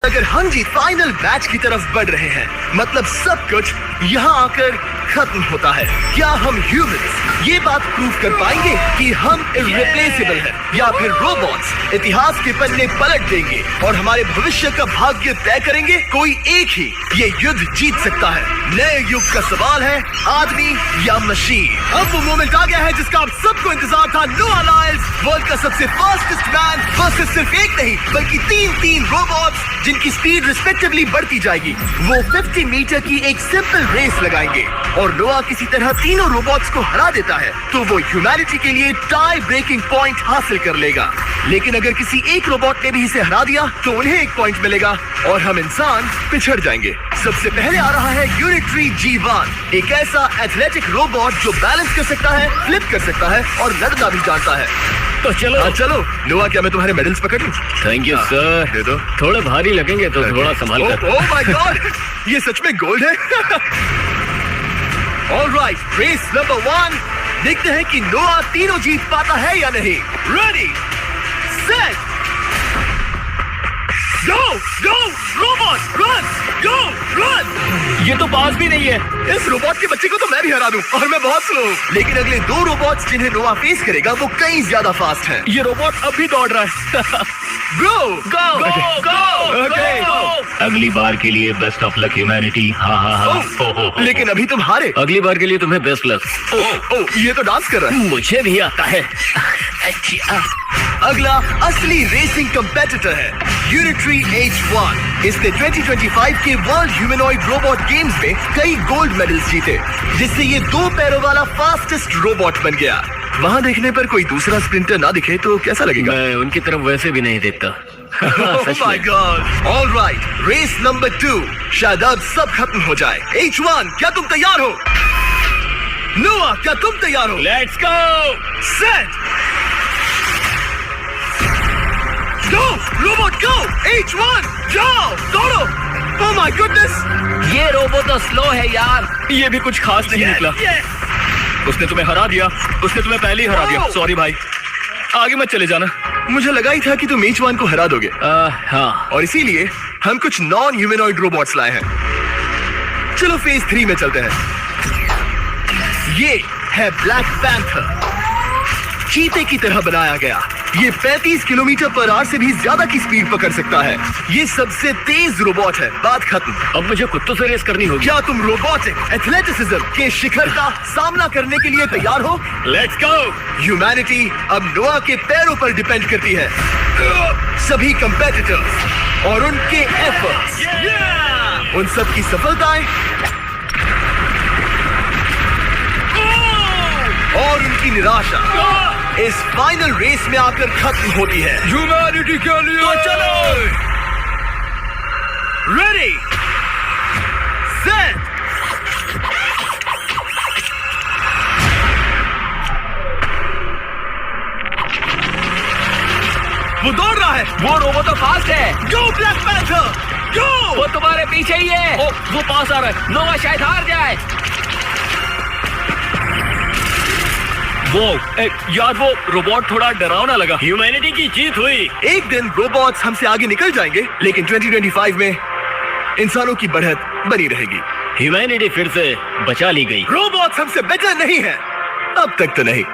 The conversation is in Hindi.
अगर हम जी फाइनल मैच की तरफ बढ़ रहे हैं, मतलब सब कुछ यहाँ आकर खत्म होता है। क्या हम ह्यूमंस ये बात प्रूव कर पाएंगे कि हम इर्रिप्लेसेबल हैं, या फिर रोबोट्स इतिहास के पन्ने पलट देंगे और हमारे भविष्य का भाग्य तय करेंगे? कोई एक ही ये युद्ध जीत सकता है। नए युग का सवाल है, आदमी या मशीन। अब वो मोमेंट आ गया है जिसका आप सबको इंतजार था। नोआ लाइल्स वर्ल्ड का सबसे फास्टेस्ट मैन वर्सेस सिर्फ एक नहीं बल्कि तीन रोबोट्स जिनकी स्पीड रिस्पेक्टिवली बढ़ती जाएगी। वो 50 मीटर की एक सिंपल रेस लगाएंगे और नोआ किसी तरह तीनों रोबोट्स को हरा देता है तो वो ह्यूमैनिटी के लिए टाई ब्रेकिंग पॉइंट हासिल कर लेगा। लेकिन अगर किसी एक रोबोट ने भी इसे हरा दिया तो उन्हें एक पॉइंट मिलेगा और हम इंसान पिछड़ जाएंगे। सबसे पहले आ रहा है यूनिट्री G1, एक ऐसा एथलेटिक रोबोट जो बैलेंस कर सकता है, फ्लिप कर सकता है और लड़ना भी जानता है। तो चलो चलो। नोआ, क्या मैं तुम्हारे मेडल्स पकड़ लूं? Thank you sir. दे दो। थोड़े भारी लगेंगे तो थोड़ा संभाल कर। ओह माय गॉड, ये सच में गोल्ड है। ऑलराइट, रेस नंबर 1, देखते हैं कि नोआ तीनों जीत पाता है या नहीं। रेडी, सेट, गो गो रोबोट, रन, गो रन। ये तो पास भी नहीं है। इस रोबोट के बच्चे को तो मैं भी हरा दूं और मैं बहुत स्लो हूं। लेकिन अगले 2 रोबोट्स जिन्हें नोआ फेस करेगा वो कहीं ज्यादा फास्ट हैं। ये रोबोट अब भी दौड़ रहा है। गो गो गो ओके। अगली बार के लिए बेस्ट ऑफ लक ह्यूमैनिटी। हाँ। लेकिन अभी तुम हारे। अगली बार के लिए तुम्हें बेस्ट लक। ओह, ये तो डांस कर रहा है। मुझे भी आता है। अगला असली रेसिंग कंपेटिटर है यूनिट्री H1। इसने 2025 के वर्ल्ड ह्यूमनॉइड रोबोट गेम्स में कई गोल्ड मेडल्स जीते, जिससे ये 2 पैरों वाला फास्टेस्ट रोबोट बन गया। वहाँ देखने पर कोई दूसरा स्प्रिंटर ना दिखे तो कैसा लगेगा? मैं उनकी तरफ वैसे भी नहीं देखता। Oh my God! All right, race number 2। शायद अब सब खत्म हो जाए। H1, क्या तुम तैयार हो? नोआ, क्या तुम तैयार हो? Let's go. Set, go robot go. H1, जाओ, दौड़ो। Oh my goodness! ये रोबोट तो स्लो है यार। ये भी कुछ खास नहीं निकला। उसने तुम्हें हरा दिया। उसने तुम्हें पहले ही हरा दिया। सॉरी भाई, आगे मत चले जाना। मुझे लगा ही था कि तुम H1 को हरा दोगे। हाँ। और इसीलिए हम कुछ नॉन ह्यूमनॉइड रोबोट्स लाए हैं। चलो फेज 3 में चलते हैं। ये है ब्लैक पैंथर, चीते की तरह बनाया गया। ये 35 किलोमीटर पर आवर से भी ज्यादा की स्पीड पकड़ सकता है। ये सबसे तेज रोबोट है। बात खत्म। अब मुझे कुत्तों से रेस करनी होगी। क्या तुम रोबोटिक एथलेटिसिज्म के शिखर का सामना करने के लिए तैयार हो? Let's go. ह्यूमैनिटी अब नोआ के पैरों पर डिपेंड करती है। सभी कंपेटिटर्स और उनके एफर्ट्स, उन सब की सफलताएं और उनकी निराशा इस फाइनल रेस में आकर खत्म होती है। ह्यूमैनिटी के लिए तो चलो। रेडी, सेट, वो दौड़ रहा है। वो रोबोट तो फास्ट है। गो ब्लैक पैंथर, गो। वो तुम्हारे पीछे ही है। वो पास आ रहा है। नोआ शायद हार जाए। यार वो रोबोट थोड़ा डरावना लगा। ह्यूमैनिटी की जीत हुई। एक दिन रोबोट्स हमसे आगे निकल जाएंगे, लेकिन 2025 में इंसानों की बढ़त बनी रहेगी। ह्यूमैनिटी फिर से बचा ली गई। रोबोट्स हमसे बेटर नहीं है, अब तक तो नहीं।